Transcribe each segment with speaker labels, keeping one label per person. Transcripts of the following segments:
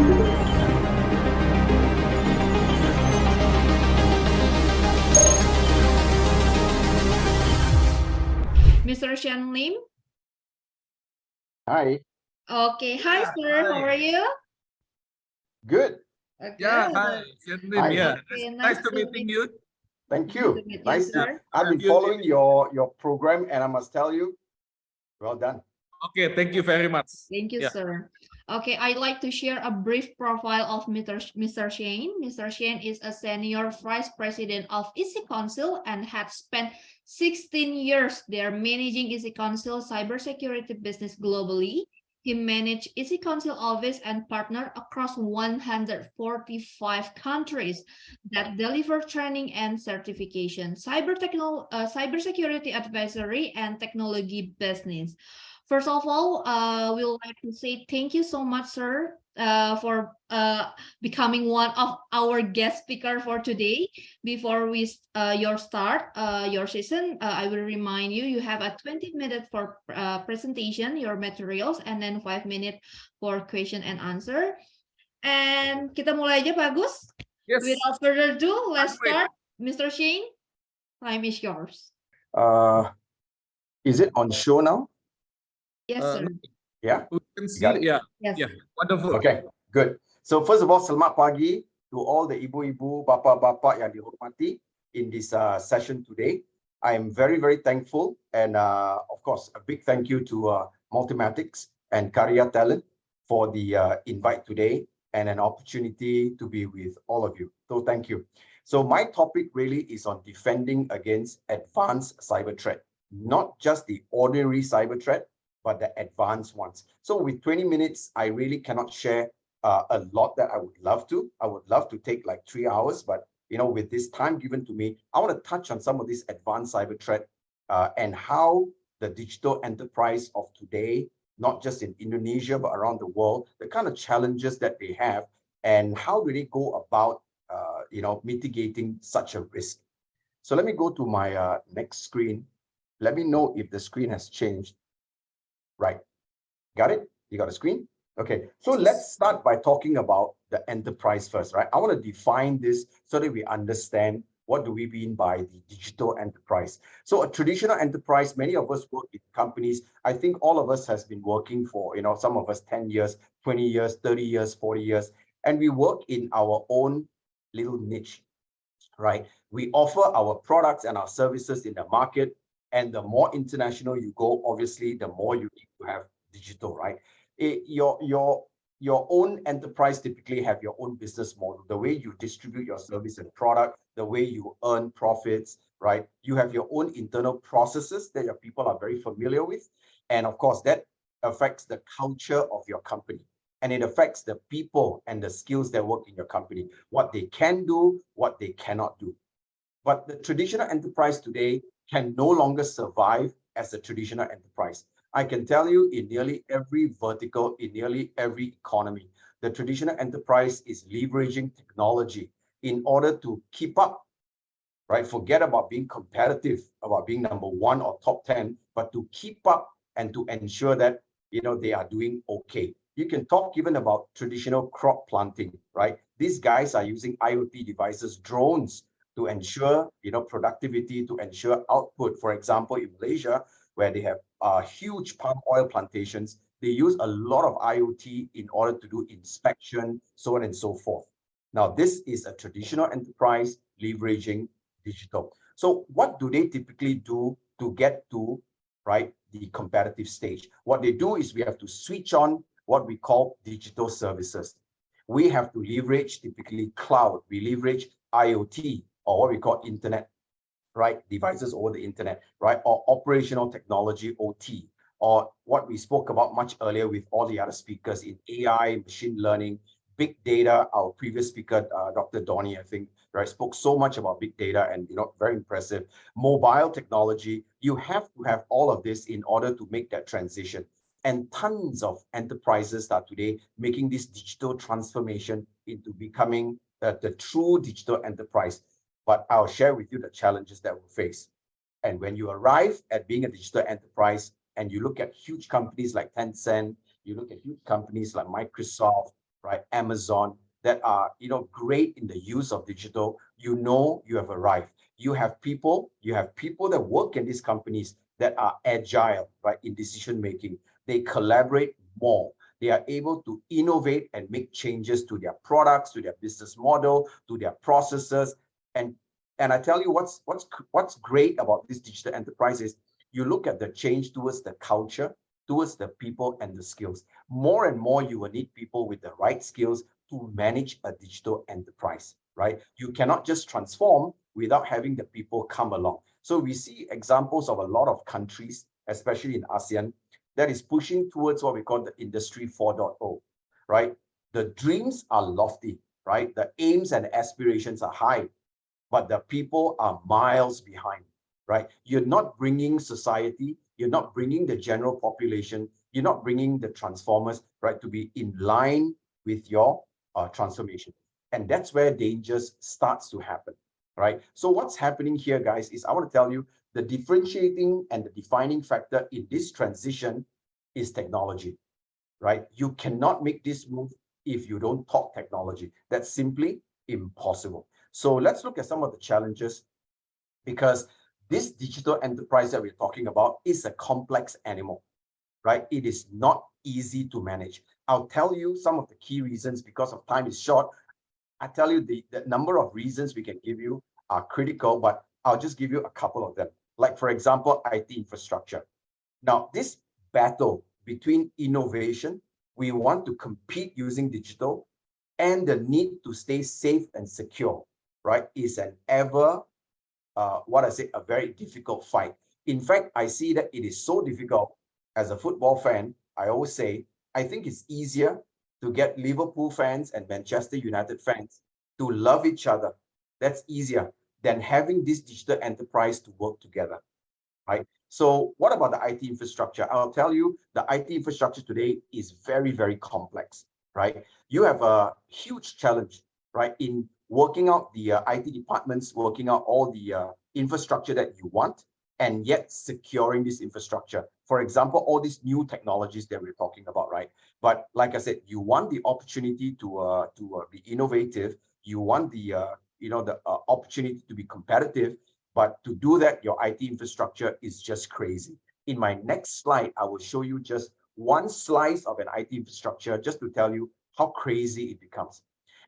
Speaker 1: Mr. Shan Lim.
Speaker 2: Hi.
Speaker 1: Okay, hi
Speaker 3: Yeah,
Speaker 1: sir, how are
Speaker 3: hi.
Speaker 1: you?
Speaker 2: Good.
Speaker 3: Yeah,
Speaker 1: Good.
Speaker 3: hi, Shanlim.
Speaker 2: Hi.
Speaker 3: Yeah,
Speaker 1: Okay,
Speaker 3: nice to meeting you.
Speaker 2: Thank
Speaker 1: Nice to
Speaker 2: you.
Speaker 1: meet you,
Speaker 2: Nice to.
Speaker 1: sir.
Speaker 2: I've been following your program, and I must tell you, well done.
Speaker 3: Okay, thank you very much.
Speaker 1: Thank you,
Speaker 3: Yeah.
Speaker 1: sir. Okay, I'd like to share a brief profile of Mr. Shane. Mr. Shane is a senior vice president of Easy Council and had spent 16 years there managing Easy Council cybersecurity business globally. He managed Easy Council office and partner across 145 countries that deliver training and certification, cybersecurity advisory, and technology business. First of all, we would like to say thank you so much, sir, for becoming one of our guest speaker for today. Before we start your session, I will remind you, you have a 20-minute for presentation, your materials, and then 5 minutes for question and answer. And kita mulai aja, Pak Agus.
Speaker 3: Yes.
Speaker 1: Without further ado, let's
Speaker 3: Great.
Speaker 1: start. Mr. Shane, time is yours.
Speaker 2: Is it on show now?
Speaker 1: Yes, sir.
Speaker 2: Yeah.
Speaker 3: We can see.
Speaker 2: Got it?
Speaker 3: Yeah.
Speaker 1: Yes.
Speaker 3: Yeah. Wonderful.
Speaker 2: Okay, good. So first of all, selamat pagi to all the ibu-ibu, bapa-bapa yang dihormati in this session today. I am very, very thankful, and of course, a big thank you to Multimatics and Karya Talent for the invite today and an opportunity to be with all of you. So thank you. So my topic really is on defending against advanced cyber threat, not just the ordinary cyber threat, but the advanced ones. So with 20 minutes, I really cannot share a lot that I would love to. I would love to take like 3 hours, but with this time given to me, I want to touch on some of this advanced cyber threat and how the digital enterprise of today, not just in Indonesia, but around the world, the kind of challenges that they have and how do they go about, mitigating such a risk. So let me go to my next screen. Let me know if the screen has changed. Right. Got it? You got a screen? Okay. So let's start by talking about the enterprise first, right? I want to define this so that we understand what do we mean by the digital enterprise. So a traditional enterprise, many of us work in companies. I think all of us has been working for, some of us 10 years, 20 years, 30 years, 40 years, and we work in our own little niche, right? We offer our products and our services in the market. And the more international you go, obviously, the more you need to have digital, right? Your own enterprise typically have your own business model, the way you distribute your service and product, the way you earn profits, right? You have your own internal processes that your people are very familiar with. And of course, that affects the culture of your company. And it affects the people and the skills that work in your company, what they can do, what they cannot do. But the traditional enterprise today can no longer survive as a traditional enterprise. I can tell you in nearly every vertical, in nearly every economy, the traditional enterprise is leveraging technology in order to keep up, right? Forget about being competitive, about being number 1 or top 10, but to keep up and to ensure that, they are doing okay. You can talk even about traditional crop planting, right? These guys are using IoT devices, drones, to ensure, productivity, to ensure output. For example, in Malaysia, where they have huge palm oil plantations, they use a lot of IoT in order to do inspection, so on and so forth. Now, this is a traditional enterprise leveraging digital. So what do they typically do to get to, right, the competitive stage? What they do is we have to switch on what we call digital services. We have to leverage typically cloud. We leverage IoT, or what we call internet, right? Devices over the internet, right? Or operational technology, OT, or what we spoke about much earlier with all the other speakers in AI, machine learning, big data. Our previous speaker, Dr. Donnie, I think, right, spoke so much about big data and, very impressive. Mobile technology, you have to have all of this in order to make that transition. And tons of enterprises are today making this digital transformation into becoming the true digital enterprise. But I'll share with you the challenges that we'll face. And when you arrive at being a digital enterprise and you look at huge companies like Tencent, you look at huge companies like Microsoft, right, Amazon, that are, great in the use of digital, you have arrived. You have people that work in these companies that are agile, right, in decision making. They collaborate more. They are able to innovate and make changes to their products, to their business model, to their processes. And I tell you what's great about this digital enterprise is you look at the change towards the culture, towards the people and the skills. More and more, you will need people with the right skills to manage a digital enterprise, right? You cannot just transform without having the people come along. So we see examples of a lot of countries, especially in ASEAN, that is pushing towards what we call the Industry 4.0, right? The dreams are lofty, right? The aims and aspirations are high, but the people are miles behind, right? You're not bringing society, you're not bringing the general population, you're not bringing the transformers, right, to be in line with your transformation. And that's where dangers starts to happen, right? So what's happening here, guys, is I want to tell you the differentiating and the defining factor in this transition is technology, right? You cannot make this move if you don't talk technology. That's simply impossible. So let's look at some of the challenges, because this digital enterprise that we're talking about is a complex animal, right? It is not easy to manage. I'll tell you some of the key reasons. Because of time is short, I tell you the number of reasons we can give you are critical, but I'll just give you a couple of them. Like, for example, IT infrastructure. Now, this battle between innovation, we want to compete using digital, and the need to stay safe and secure, right, is an ever, a very difficult fight. In fact, I see that it is so difficult. As a football fan, I always say, I think it's easier to get Liverpool fans and Manchester United fans to love each other. That's easier than having this digital enterprise to work together, right? So what about the IT infrastructure? I'll tell you, the IT infrastructure today is very, very complex, right? You have a huge challenge, right, in working out the IT departments, working out all the infrastructure that you want, and yet securing this infrastructure. For example, all these new technologies that we're talking about, right? But like I said, you want the opportunity to be innovative. You want the opportunity to be competitive. But to do that, your IT infrastructure is just crazy. In my next slide, I will show you just one slice of an IT infrastructure just to tell you how crazy it becomes.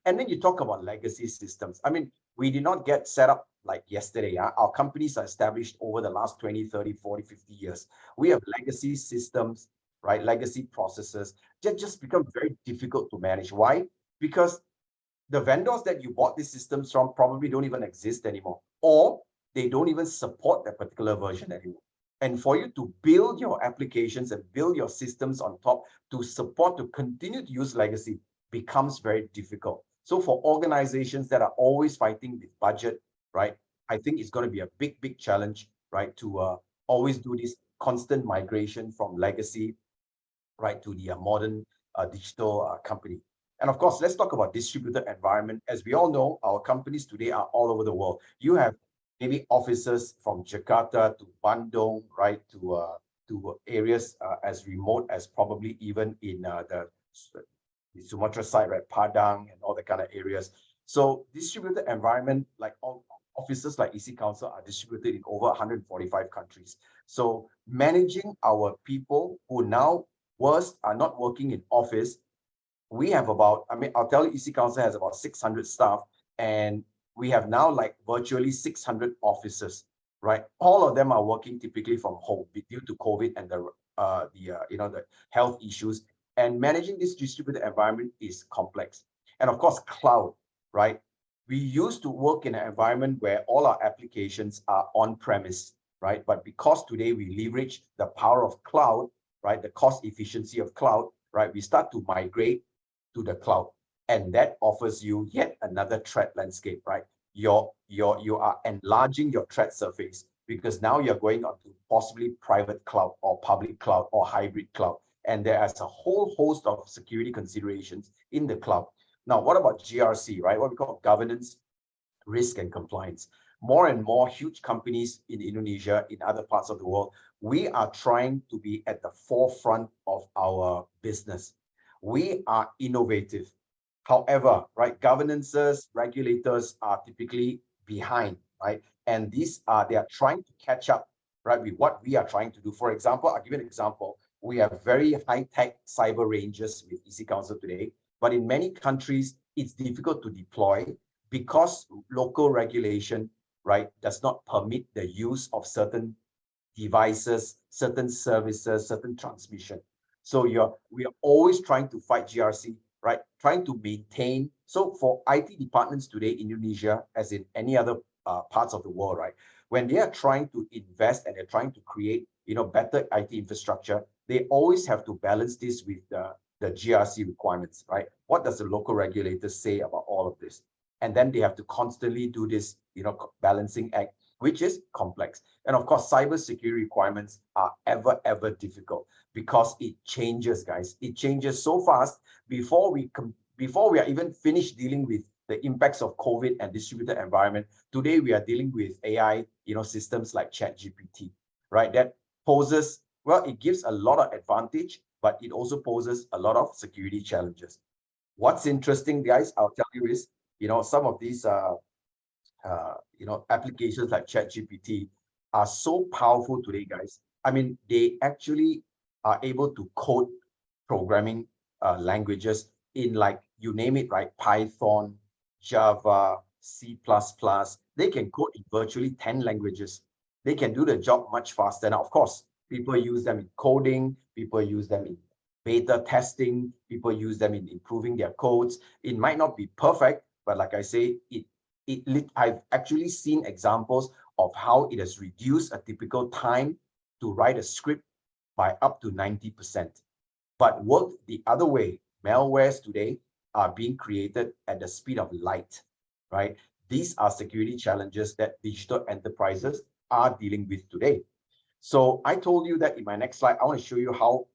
Speaker 2: And then you talk about legacy systems. I mean, we did not get set up like yesterday. Our companies are established over the last 20, 30, 40, 50 years. We have legacy systems, right? Legacy processes that just become very difficult to manage. Why? Because the vendors that you bought these systems from probably don't even exist anymore, or they don't even support that particular version anymore. And for you to build your applications and build your systems on top to support, to continue to use legacy, becomes very difficult. So for organizations that are always fighting with budget, right, I think it's going to be a big, big challenge, right, to always do this constant migration from legacy, right, to the modern digital company. And of course, let's talk about distributed environment. As we all know, our companies today are all over the world. You have maybe offices from Jakarta to Bandung, right, to areas as remote as probably even in the Sumatra side, right, Padang and all the kind of areas. So distributed environment, like all offices like EC Council are distributed in over 145 countries. So managing our people who now are not working in office, we have about, I'll tell you, EC Council has about 600 staff, and we have now like virtually 600 offices, right? All of them are working typically from home due to COVID and the health issues. And managing this distributed environment is complex. And of course, cloud, right? We used to work in an environment where all our applications are on-premise, right? But because today we leverage the power of cloud, right, the cost efficiency of cloud, right, we start to migrate to the cloud, and that offers you yet another threat landscape, right? You are enlarging your threat surface, because now you're going on to possibly private cloud or public cloud or hybrid cloud, and there is a whole host of security considerations in the cloud. Now, what about GRC, right? What we call governance, risk, and compliance. More and more huge companies in Indonesia, in other parts of the world, we are trying to be at the forefront of our business. We are innovative. However, right, governances, regulators are typically behind, right? And they are trying to catch up, right, with what we are trying to do. For example, I'll give you an example. We have very high-tech cyber ranges with EC Council today, but in many countries, it's difficult to deploy because local regulation, right, does not permit the use of certain devices, certain services, certain transmission. So we are always trying to fight GRC, right? Trying to maintain. So for IT departments today in Indonesia, as in any other parts of the world, right? When they are trying to invest and they're trying to create, better IT infrastructure, they always have to balance this with the GRC requirements, right? What does the local regulators say about all of this? And then they have to constantly do this, balancing act, which is complex. And of course, cybersecurity requirements are ever difficult because it changes, guys. It changes so fast. Before we are even finished dealing with the impacts of COVID and distributed environment, today we are dealing with AI, systems like ChatGPT, right? That poses, well, it gives a lot of advantage, but it also poses a lot of security challenges. What's interesting, guys, I'll tell you is, some of these applications like ChatGPT are so powerful today, guys. I mean, they actually are able to code programming languages in, like, you name it, right? Python, Java, C++. They can code in virtually 10 languages. They can do the job much faster. Now, of course, people use them in coding, people use them in beta testing, people use them in improving their codes. It might not be perfect, but like I say, I've actually seen examples of how it has reduced a typical time to write a script by up to 90%. But work the other way, malwares today are being created at the speed of light, right? These are security challenges that digital enterprises are dealing with today. So I told you that in my next slide, I want to show you how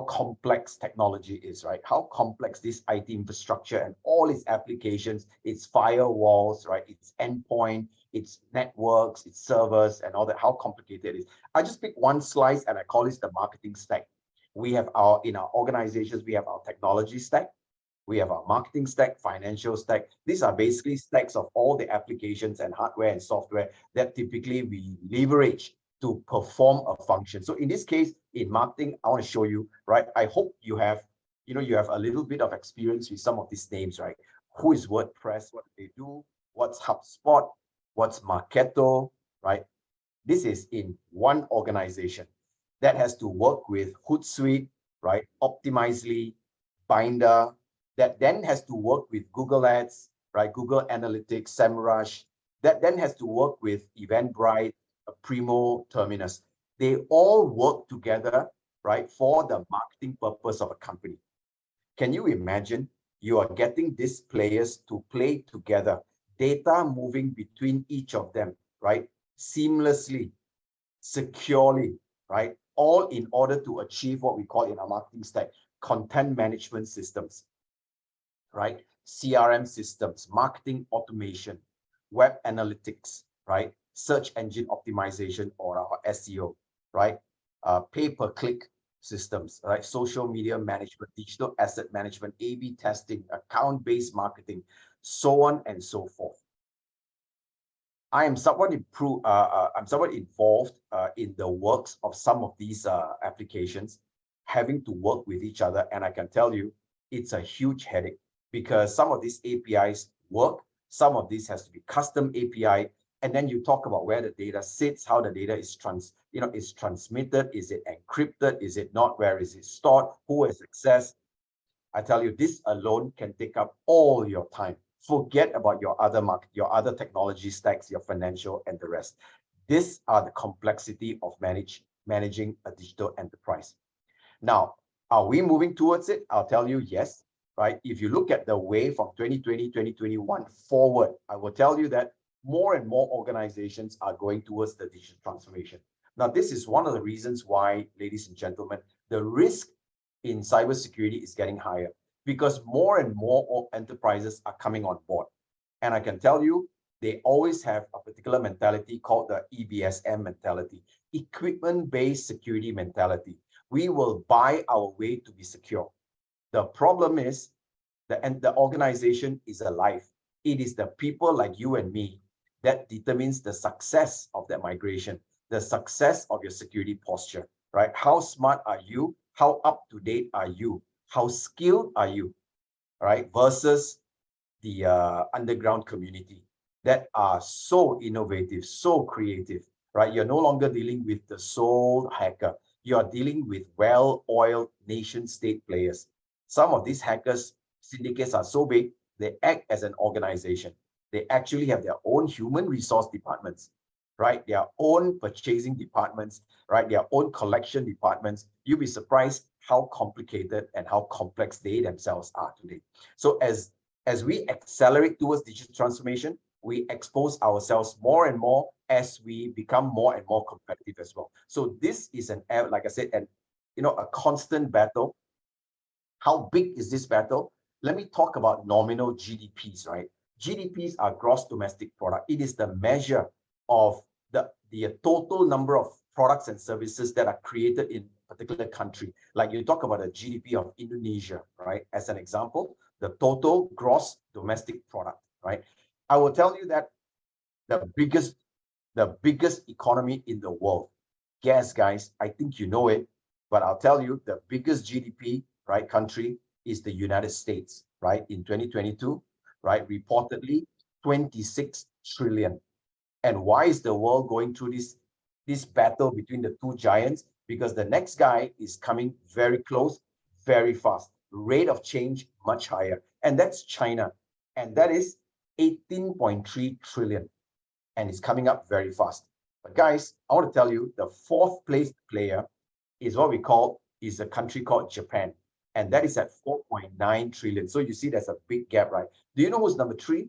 Speaker 2: complex technology is, right? How complex this IT infrastructure and all its applications, its firewalls, right? Its endpoint, its networks, its servers, and all that, how complicated it is. I just pick one slice and I call this the marketing stack. We have in our organizations, we have our technology stack, we have our marketing stack, financial stack. These are basically stacks of all the applications and hardware and software that typically we leverage to perform a function. So in this case, in marketing, I want to show you, right? I hope you have, you have a little bit of experience with some of these names, right? Who is WordPress? What do they do? What's HubSpot? What's Marketo, right? This is in one organization that has to work with Hootsuite, right? Optimizely, Binder, that then has to work with Google Ads, right? Google Analytics, SEMrush, that then has to work with Eventbrite, Primo, Terminus. They all work together, right, for the marketing purpose of a company. Can you imagine you are getting these players to play together, data moving between each of them, right, seamlessly, securely, right, all in order to achieve what we call in our marketing stack, content management systems, right, CRM systems, marketing automation, web analytics, right, search engine optimization or our SEO, right, pay-per-click systems, right, social media management, digital asset management, A/B testing, account-based marketing, so on and so forth. I'm somewhat involved in the works of some of these applications, having to work with each other, and I can tell you it's a huge headache because some of these APIs work, some of these has to be custom API, and then you talk about where the data sits, how the data is transmitted, is it encrypted, is it not, where is it stored, who has access. I tell you, this alone can take up all your time. Forget about your other technology stacks, your financial and the rest. These are the complexity of managing a digital enterprise. Now, are we moving towards it? I'll tell you, yes, right? If you look at the way from 2020, 2021 forward, I will tell you that more and more organizations are going towards the digital transformation. Now, this is one of the reasons why, ladies and gentlemen, the risk in cybersecurity is getting higher because more and more enterprises are coming on board. And I can tell you, they always have a particular mentality called the EBSM mentality, equipment-based security mentality. We will buy our way to be secure. The problem is the organization is alive. It is the people like you and me that determines the success of that migration, the success of your security posture, right? How smart are you? How up to date are you? How skilled are you, right? Versus the underground community that are so innovative, so creative, right? You're no longer dealing with the sole hacker. You're dealing with well-oiled nation state players. Some of these hackers syndicates are so big, they act as an organization. They actually have their own human resource departments, right? Their own purchasing departments, right? Their own collection departments. You'll be surprised how complicated and how complex they themselves are today. So as we accelerate towards digital transformation, we expose ourselves more and more as we become more and more competitive as well. So this is like I said, a constant battle. How big is this battle? Let me talk about nominal GDPs, right? GDPs are gross domestic product. It is the measure of the total number of products and services that are created in a particular country. Like you talk about the GDP of Indonesia, right? As an example, the total gross domestic product, right? I will tell you that the biggest economy in the world, guess guys, I think you know it, but I'll tell you the biggest GDP, right, country is the United States, right? In 2022, right, reportedly 26 trillion. And why is the world going through this battle between the two giants? Because the next guy is coming very close, very fast. Rate of change much higher. And that's China. And that is 18.3 trillion. And it's coming up very fast. But guys, I want to tell you the fourth place player is a country called Japan. And that is at 4.9 trillion. So you see there's a big gap, right? Do you know who's number 3?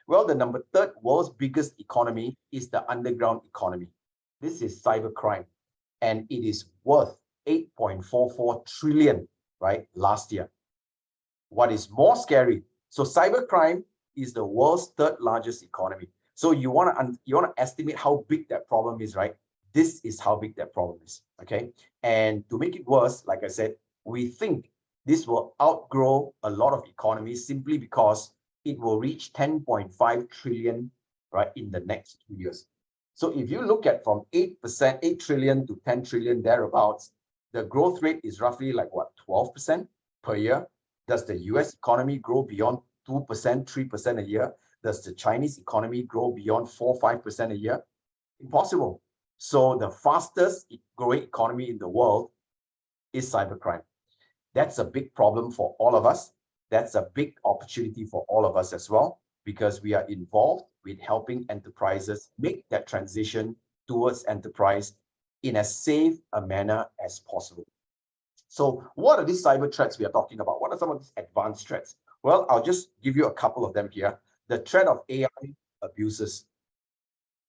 Speaker 2: Well, the number 3rd world's biggest economy is the underground economy. This is cybercrime, and it is worth 8.44 trillion, right, last year. What is more scary? So cybercrime is the world's 3rd largest economy. So you want to estimate how big that problem is, right? This is how big that problem is, okay? And to make it worse, like I said, we think this will outgrow a lot of economies simply because it will reach 10.5 trillion, right, in the next 2 years. So if you look at from 8 trillion to 10 trillion thereabouts, the growth rate is roughly like what, 12% per year? Does the US economy grow beyond 2%, 3% a year? Does the Chinese economy grow beyond 4, 5% a year? Impossible. So the fastest growing economy in the world is cybercrime. That's a big problem for all of us. That's a big opportunity for all of us as well, because we are involved with helping enterprises make that transition towards enterprise in as safe a manner as possible. So what are these cyber threats we are talking about? What are some of these advanced threats? Well, I'll just give you a couple of them here. The threat of AI abuses.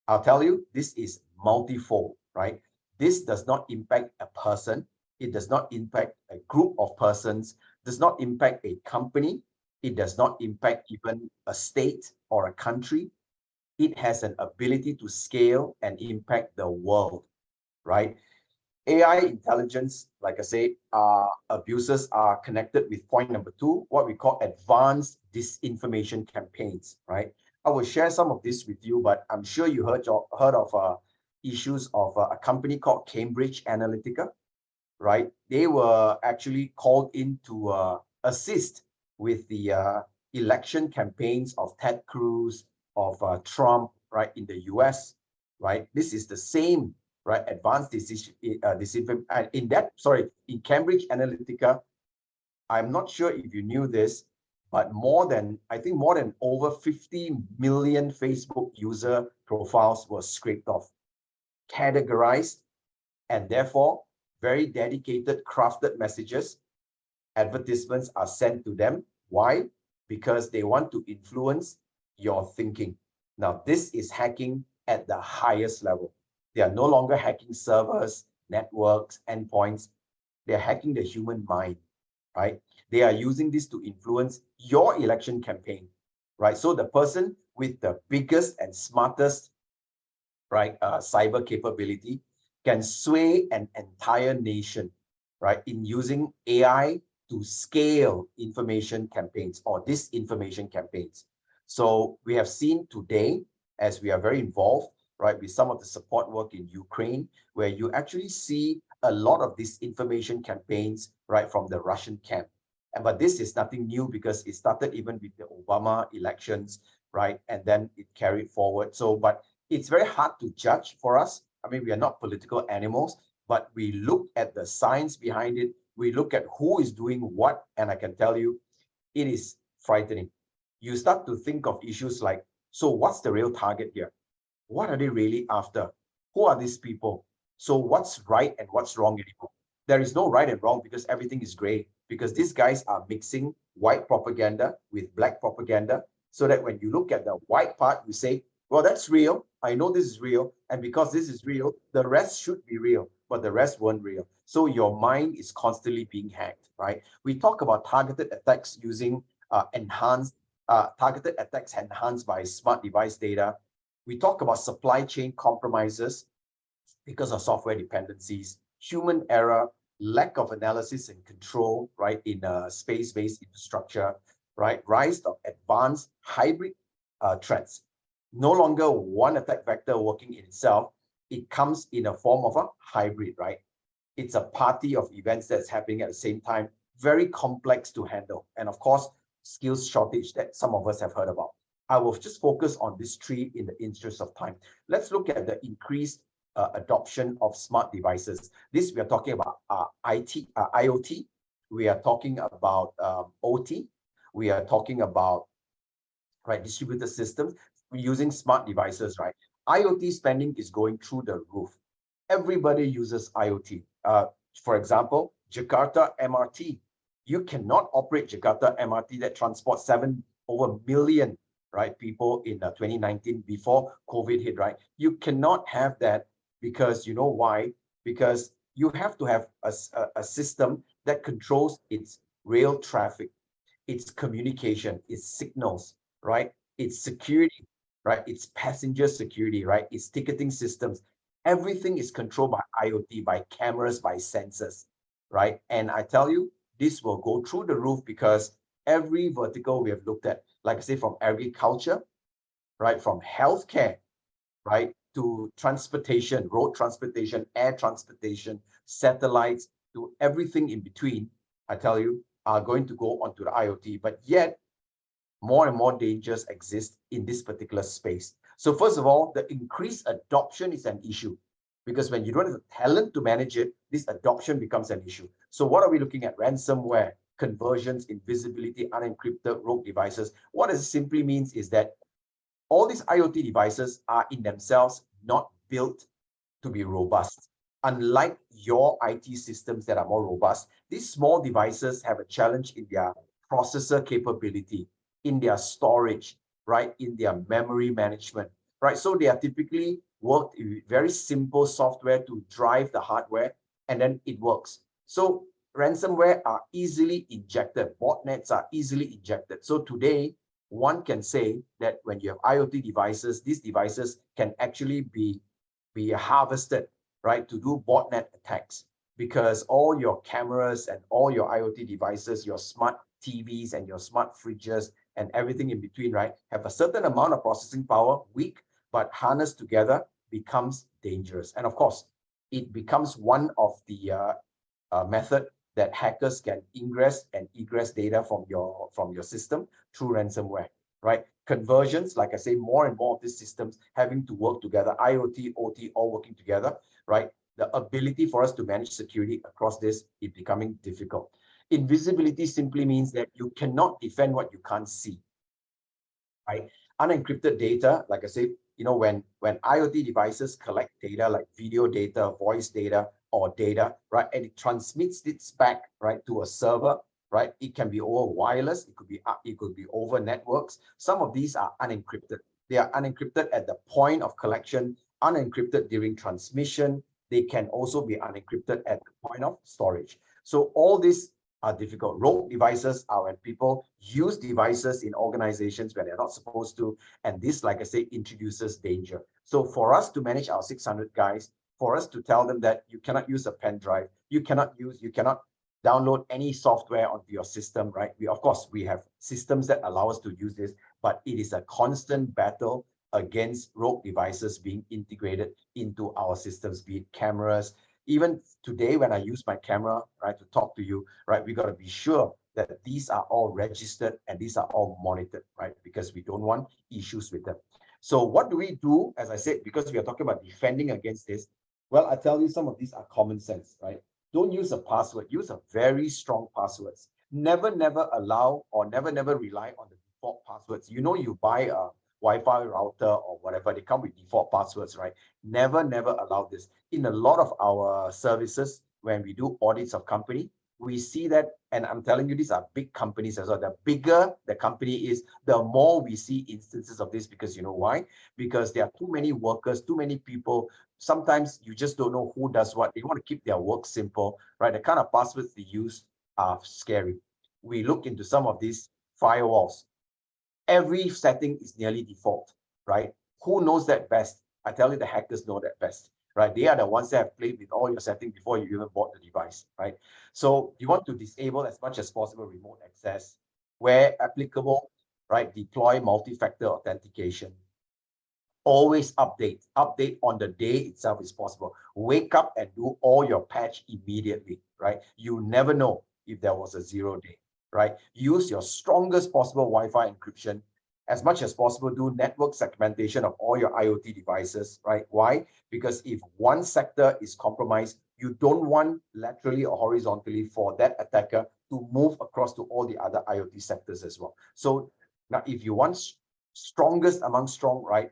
Speaker 2: I'll tell you, this is multifold, right? This does not impact a person. It does not impact a group of persons, does not impact a company. It does not impact even a state or a country. It has an ability to scale and impact the world, right? AI intelligence, like I say, abuses are connected with point number 2, what we call advanced disinformation campaigns, right? I will share some of this with you, but I'm sure you heard of issues of a company called Cambridge Analytica, right? They were actually called in to assist with the election campaigns of Ted Cruz, of Trump, right, in the US, right? This is the same, right, advanced disinformation. In Cambridge Analytica, I'm not sure if you knew this, but more than over 50 million Facebook user profiles were scraped off, categorized, and therefore very dedicated, crafted messages, advertisements are sent to them. Why? Because they want to influence your thinking. Now, this is hacking at the highest level. They are no longer hacking servers, networks, endpoints. They're hacking the human mind, right? They are using this to influence your election campaign, right? So the person with the biggest and smartest, right, cyber capability can sway an entire nation, right, in using AI to scale information campaigns or disinformation campaigns. So we have seen today, as we are very involved, right, with some of the support work in Ukraine, where you actually see a lot of disinformation campaigns, right, from the Russian camp. But this is nothing new because it started even with the Obama elections, right? And then it carried forward. So, but it's very hard to judge for us. I mean, we are not political animals, but we look at the science behind it. We look at who is doing what, and I can tell you, it is frightening. You start to think of issues like, so what's the real target here? What are they really after? Who are these people? So what's right and what's wrong anymore? There is no right and wrong because everything is gray, because these guys are mixing white propaganda with black propaganda, so that when you look at the white part, you say, well, that's real. I know this is real. And because this is real, the rest should be real, but the rest weren't real. So your mind is constantly being hacked, right? We talk about targeted attacks using targeted attacks enhanced by smart device data. We talk about supply chain compromises because of software dependencies, human error, lack of analysis and control, right, in a space-based infrastructure, right, rise of advanced hybrid threats. No longer one attack vector working in itself, it comes in a form of a hybrid, right? It's a party of events that's happening at the same time, very complex to handle. And of course, skills shortage that some of us have heard about. I will just focus on this three in the interest of time. Let's look at the increased adoption of smart devices. This we are talking about IoT. We are talking about OT. We are talking about, right, distributed systems. We're using smart devices, right? IoT spending is going through the roof. Everybody uses IoT. For example, Jakarta MRT. You cannot operate Jakarta MRT that transports over million, right, people in 2019 before COVID hit, right? You cannot have that because you know why? Because you have to have a system that controls its rail traffic, its communication, its signals, right? Its security, right? Its passenger security, right? Its ticketing systems. Everything is controlled by IoT, by cameras, by sensors, right? And I tell you, this will go through the roof because every vertical we have looked at, like I say, from agriculture, right, from healthcare, right, to transportation, road transportation, air transportation, satellites, to everything in between, I tell you, are going to go onto the IoT. But yet, more and more dangers exist in this particular space. So first of all, the increased adoption is an issue, because when you don't have the talent to manage it, this adoption becomes an issue. So what are we looking at? Ransomware, conversions, invisibility, unencrypted rogue devices. What it simply means is that all these IoT devices are in themselves not built to be robust. Unlike your IT systems that are more robust, these small devices have a challenge in their processor capability, in their storage, right, in their memory management, right? So they are typically worked with very simple software to drive the hardware, and then it works. So ransomware are easily injected, botnets are easily injected. So today, one can say that when you have IoT devices, these devices can actually be harvested, right, to do botnet attacks, because all your cameras and all your IoT devices, your smart TVs and your smart fridges and everything in between, right, have a certain amount of processing power, weak, but harnessed together becomes dangerous. And of course, it becomes one of the method that hackers can ingress and egress data from your system through ransomware, right? Conversions, like I say, more and more of these systems having to work together, IoT, OT, all working together, right? The ability for us to manage security across this is becoming difficult. Invisibility simply means that you cannot defend what you can't see, right? Unencrypted data, like I say, you know, when IoT devices collect data like video data, voice data, or data, right, and it transmits it back, right, to a server, right? It can be over wireless, it could be over networks. Some of these are unencrypted. They are unencrypted at the point of collection, unencrypted during transmission. They can also be unencrypted at the point of storage. So all these are difficult. Rogue devices are when people use devices in organizations where they're not supposed to, and this, like I say, introduces danger. So for us to manage our 600 guys, for us to tell them that you cannot use a pen drive, you cannot download any software onto your system, right? Of course, we have systems that allow us to use this, but it is a constant battle against rogue devices being integrated into our systems, be it cameras. Even today, when I use my camera, right, to talk to you, right, we got to be sure that these are all registered and these are all monitored, right? Because we don't want issues with them. So what do we do? As I said, because we are talking about defending against this, well, I tell you, some of these are common sense, right? Don't use a password. Use a very strong passwords. Never allow or never rely on the default passwords. You know, you buy a Wi-Fi router or whatever, they come with default passwords, right? Never allow this. In a lot of our services, when we do audits of company, we see that, and I'm telling you, these are big companies as well. The bigger the company is, the more we see instances of this, because you know why? Because there are too many workers, too many people. Sometimes you just don't know who does what. They want to keep their work simple, right? The kind of passwords they use are scary. We look into some of these firewalls. Every setting is nearly default, right? Who knows that best? I tell you, the hackers know that best, right? They are the ones that have played with all your settings before you even bought the device, right? So you want to disable as much as possible remote access. Where applicable, right? Deploy multi-factor authentication. Always update on the day itself is possible. Wake up and do all your patch immediately, right? You never know if there was a 0 day, right? Use your strongest possible Wi-Fi encryption. As much as possible, do network segmentation of all your IoT devices, right? Why? Because if one sector is compromised, you don't want laterally or horizontally for that attacker to move across to all the other IoT sectors as well. So now, if you want strongest among strong, right?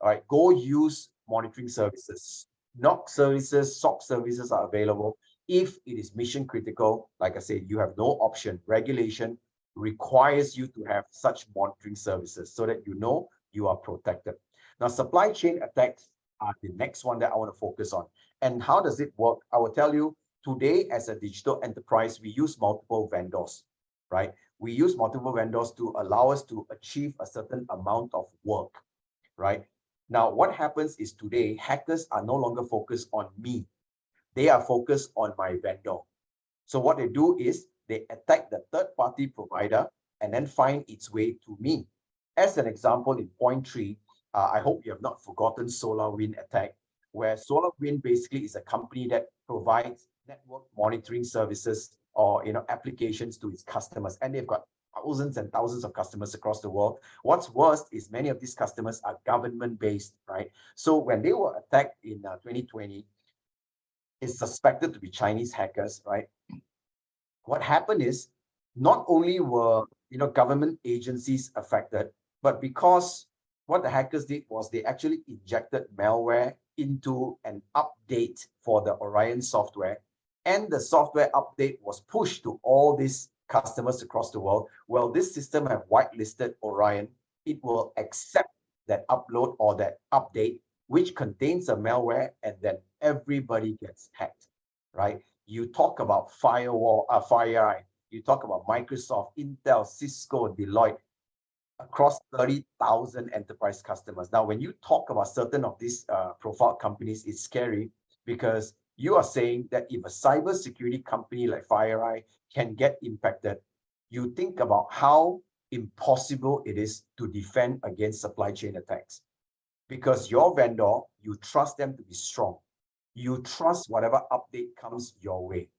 Speaker 2: All right, go use monitoring services. NOC services, SOC services are available. If it is mission critical, like I say, you have no option. Regulation requires you to have such monitoring services so that you know you are protected. Now, supply chain attacks are the next one that I want to focus on. And how does it work? I will tell you, today as a digital enterprise, we use multiple vendors, right? We use multiple vendors to allow us to achieve a certain amount of work, right? Now, what happens is today, hackers are no longer focused on me. They are focused on my vendor. So what they do is they attack the third-party provider and then find its way to me. As an example, in point 3, I hope you have not forgotten SolarWind attack, where SolarWind basically is a company that provides network monitoring services or applications to its customers, and they've got thousands and thousands of customers across the world. What's worse is many of these customers are government-based, right? So when they were attacked in 2020, it's suspected to be Chinese hackers, right? What happened is not only were government agencies affected, but because what the hackers did was they actually injected malware into an update for the Orion software, and the software update was pushed to all these customers across the world. Well, this system have whitelisted Orion. It will accept that upload or that update, which contains a malware, and then everybody gets hacked, right? You talk about FireEye, you talk about Microsoft, Intel, Cisco, Deloitte, across 30,000 enterprise customers. Now, when you talk about certain of these profile companies, it's scary because you are saying that if a cybersecurity company like FireEye can get impacted, you think about how impossible it is to defend against supply chain attacks. Because your vendor, you trust them to be strong. You trust whatever update comes your way.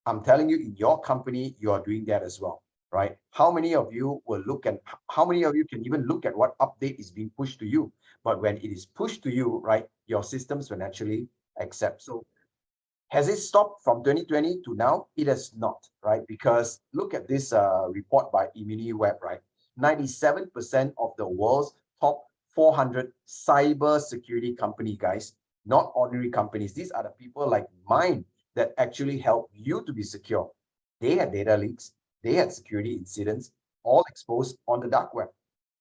Speaker 2: I'm telling you, in your company, you are doing that as well, right? How many of you will look at, how many of you can even look at what update is being pushed to you? But when it is pushed to you, right, your systems will naturally accept. So has it stopped from 2020 to now? It has not, right? Because look at this report by ImmuniWeb, right? 97% of the world's top 400 cyber security company, guys, not ordinary companies. These are the people like mine that actually help you to be secure. They had data leaks, they had security incidents, all exposed on the dark web,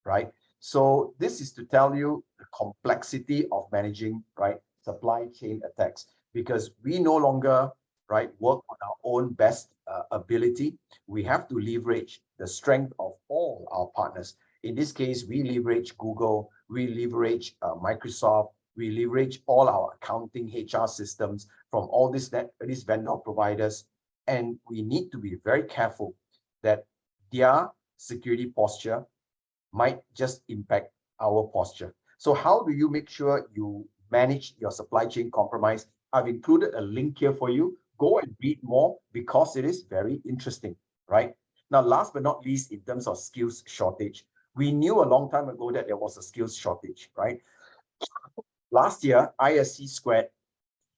Speaker 2: right? So this is to tell you the complexity of managing, right, supply chain attacks, because we no longer, right, work on our own best ability. We have to leverage the strength of all our partners. In this case, we leverage Google, we leverage Microsoft, we leverage all our accounting HR systems from all these vendor providers, And we need to be very careful that their security posture might just impact our posture. So how do you make sure you manage your supply chain compromise? I've included a link here for you. Go and read more because it is very interesting, right? Now, last but not least, in terms of skills shortage, we knew a long time ago that there was a skills shortage, right? Last year, ISC Squared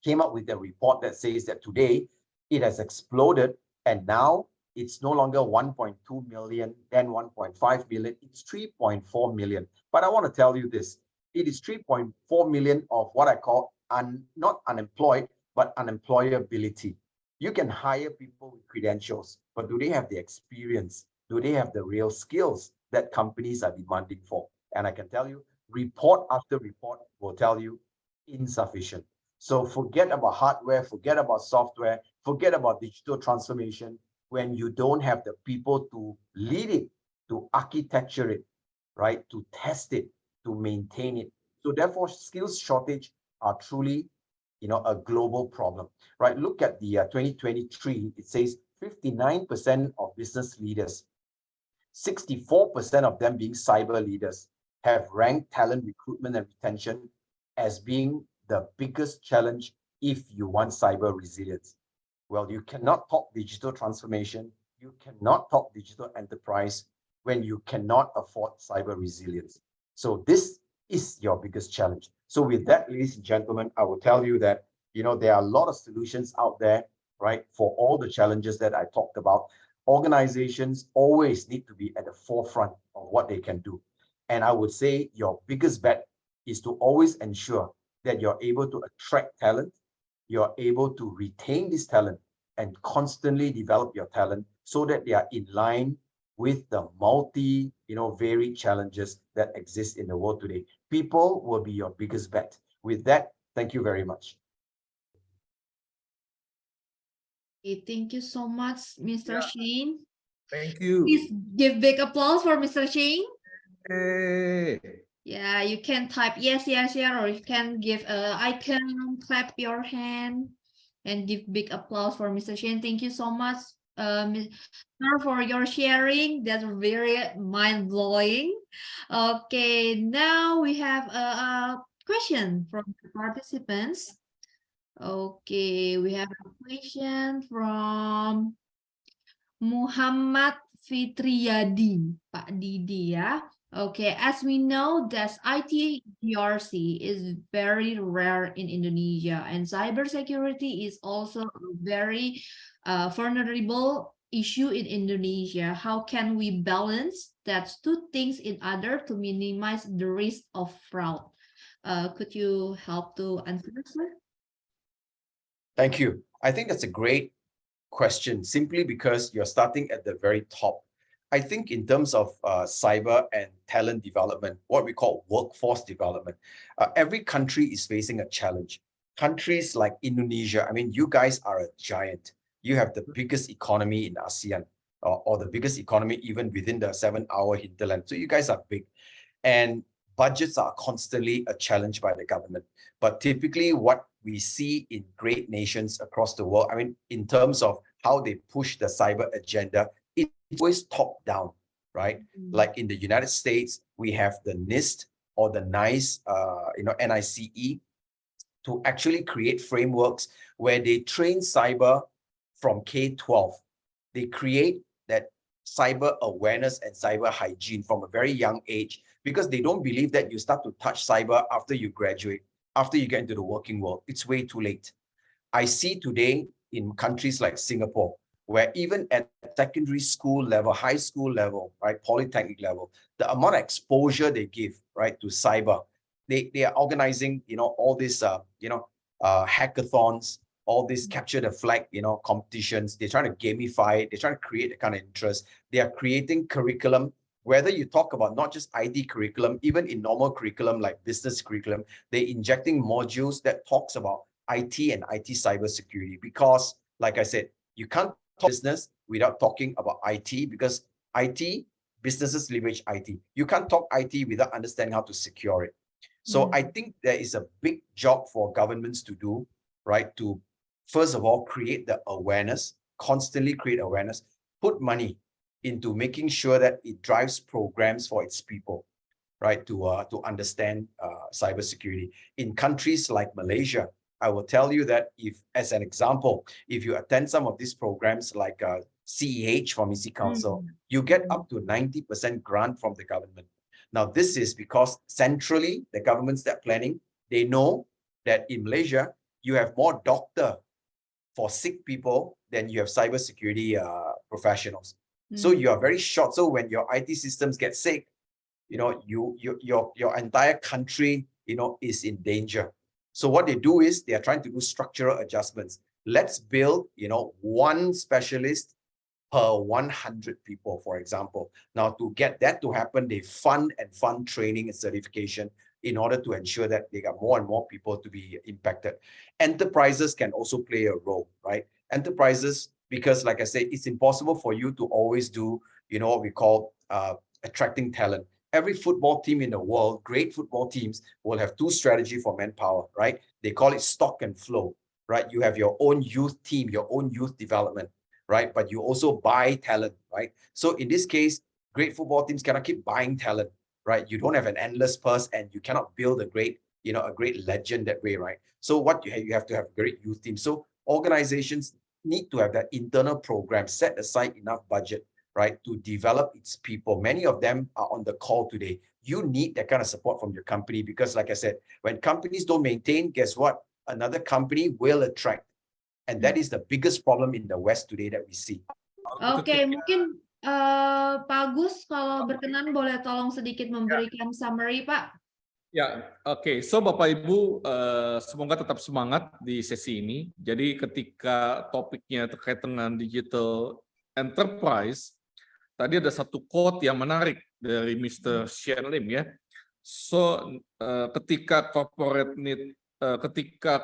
Speaker 2: came up with a report that says that today it has exploded, and now it's no longer 1.2 million, then 1.5 million, it's 3.4 million. But I want to tell you this, it is 3.4 million of what I call not unemployed, but unemployability. You can hire people with credentials, but do they have the experience? Do they have the real skills that companies are demanding for? And I can tell you, report after report will tell you insufficient. So forget about hardware, forget about software, forget about digital transformation when you don't have the people to lead it, to architecture it, right? To test it, to maintain it. So therefore, skills shortage are truly, a global problem, right? Look at the 2023, it says 59% of business leaders, 64% of them being cyber leaders, have ranked talent recruitment and retention as being the biggest challenge if you want cyber resilience. Well, you cannot talk digital transformation, you cannot talk digital enterprise when you cannot afford cyber resilience. So this is your biggest challenge. So with that, ladies and gentlemen, I will tell you that, there are a lot of solutions out there, right, for all the challenges that I talked about. Organizations always need to be at the forefront of what they can do. And I would say your biggest bet is to always ensure that you're able to attract talent, you're able to retain this talent and constantly develop your talent so that they are in line with the varied challenges that exist in the world today. People will be your biggest bet. With that, thank you very much.
Speaker 1: Okay, thank you so much, Mr.
Speaker 3: Yeah.
Speaker 1: Shane.
Speaker 3: Thank you.
Speaker 1: Please give big applause for Mr. Shane.
Speaker 3: Hey.
Speaker 1: Yeah, you can type yes, yes, yeah, or you can give a icon, clap your hand, and give big applause for Mr. Shane. Thank you so much, sir, for your sharing. That's very mind-blowing. Okay, now we have a question from the participants. Okay, we have a question from Muhammad Fitriyadi, Pak Didi ya. Okay, as we know that I2DIS is very rare in Indonesia, and cybersecurity is also a very vulnerable issue in Indonesia. How can we balance that two things in order to minimize the risk of fraud? Could you help to answer, sir?
Speaker 2: Thank you. I think that's a great question, simply because you're starting at the very top. I think in terms of cyber and talent development, what we call workforce development, every country is facing a challenge. Countries like Indonesia, I mean, you guys are a giant. You have the biggest economy in ASEAN, or the biggest economy even within the 7-hour hinterland. So you guys are big. And budgets are constantly a challenge by the government. But typically what we see in great nations across the world, I mean, in terms of how they push the cyber agenda, it's always top down, right? Like in the United States, we have the NIST or the NICE, NICE, to actually create frameworks where they train cyber from K-12. They create that cyber awareness and cyber hygiene from a very young age, because they don't believe that you start to touch cyber after you graduate, after you get into the working world. It's way too late. I see today in countries like Singapore, where even at secondary school level, high school level, right, polytechnic level, the amount of exposure they give, right, to cyber, they are organizing, all these, hackathons, all these capture the flag, competitions. They're trying to gamify it. They're trying to create a kind of interest. They are creating curriculum. Whether you talk about not just IT curriculum, even in normal curriculum like business curriculum, they're injecting modules that talks about IT and IT cybersecurity. Because, like I said, you can't talk business without talking about IT, because IT, businesses leverage IT. You can't talk IT without understanding how to secure it. So I think there is a big job for governments to do, right? To, first of all, create the awareness, constantly create awareness, put money into making sure that it drives programs for its people, right, to understand cybersecurity. In countries like Malaysia, I will tell you that if, as an example, if you attend some of these programs like CEH from EC Council, you get up to 90% grant from the government. Now, this is because centrally, the government's that planning, they know that in Malaysia, you have more doctor for sick people than you have cybersecurity professionals. So you are very short. So when your IT systems get sick, you know, your entire country, you know, is in danger. So what they do is they are trying to do structural adjustments. Let's build, you know, one specialist per 100 people, for example. Now, to get that to happen, they fund training and certification in order to ensure that they got more and more people to be impacted. Enterprises can also play a role, right? Enterprises, because like I said, it's impossible for you to always do, you know, what we call attracting talent. Every football team in the world, great football teams, will have two strategies for manpower, right? They call it stock and flow, right? You have your own youth team, your own youth development, right? But you also buy talent, right? So in this case, great football teams cannot keep buying talent, right? You don't have an endless purse and you cannot build a great, you know, a great legend that way, right? So what you have to have great youth teams. So organizations need to have that internal program, set aside enough budget, right, to develop its people. Many of them are on the call today. You need that kind of support from your company because, like I said, when companies don't maintain, guess what? Another company will attract. And that is the biggest problem in the West today that we see.
Speaker 1: Oke, mungkin Pak Agus kalau berkenan boleh tolong sedikit memberikan summary, Pak.
Speaker 4: Ya, oke. So Bapak Ibu, semoga tetap semangat di sesi ini. Jadi ketika topiknya terkait dengan digital enterprise, tadi ada satu quote yang menarik dari Mr. Shen Lim ya. So ketika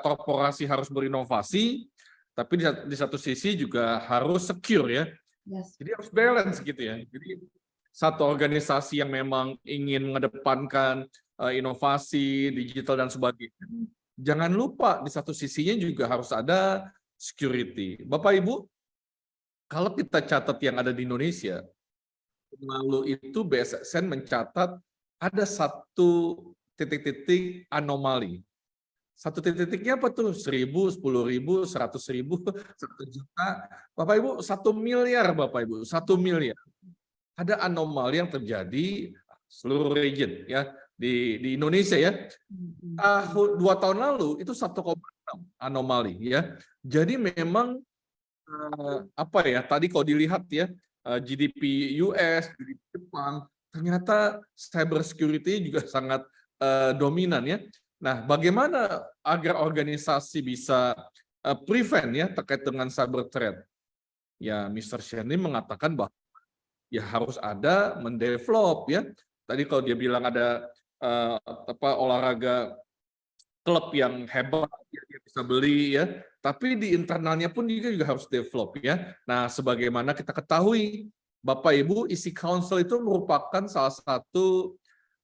Speaker 4: korporasi harus berinovasi, tapi di satu sisi juga harus secure ya.
Speaker 1: Yes.
Speaker 4: Jadi harus balance gitu ya. Jadi satu organisasi yang memang ingin mengedepankan inovasi, digital dan sebagainya. Jangan lupa di satu sisinya juga harus ada security. Bapak Ibu, kalau kita catat yang ada di Indonesia, lalu itu BSSN mencatat ada satu titik-titik anomali. Satu titik-titiknya apa tuh? 1.000, 10.000, 100.000, 1 juta. Bapak Ibu, 1 miliar Bapak Ibu, 1 miliar. Ada anomali yang terjadi seluruh region ya di Indonesia ya. 2 tahun lalu itu 1,6 anomali ya. Jadi memang apa ya? Tadi kalau dilihat ya GDP US, GDP Jepang, ternyata cyber security juga sangat dominan ya. Nah, bagaimana agar organisasi bisa prevent ya terkait dengan cyber threat? Ya, Mr. Shen mengatakan bahwa ya harus ada mendevelop ya. Tadi kalau dia bilang ada olahraga klub yang hebat dia bisa beli ya, tapi di internalnya pun juga harus develop ya. Nah, sebagaimana kita ketahui, Bapak Ibu, IC Council itu merupakan salah satu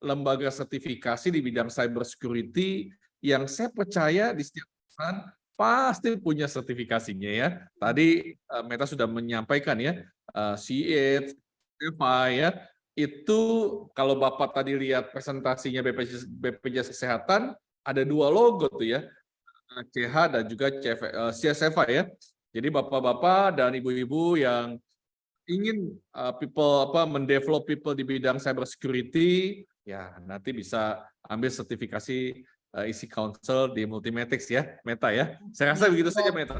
Speaker 4: lembaga sertifikasi di bidang cyber security yang saya percaya di setiap perusahaan pasti punya sertifikasinya ya. Tadi Meta sudah menyampaikan ya, CEH, ya, itu kalau Bapak tadi lihat presentasinya BPJS Kesehatan, ada 2 logo tuh ya, CH dan juga CSFA ya. Jadi Bapak-Bapak dan Ibu-Ibu yang ingin mendevelop people di bidang cyber security, ya nanti bisa ambil sertifikasi IC Council di Multimetrics ya, Meta ya. Saya rasa begitu saja Meta.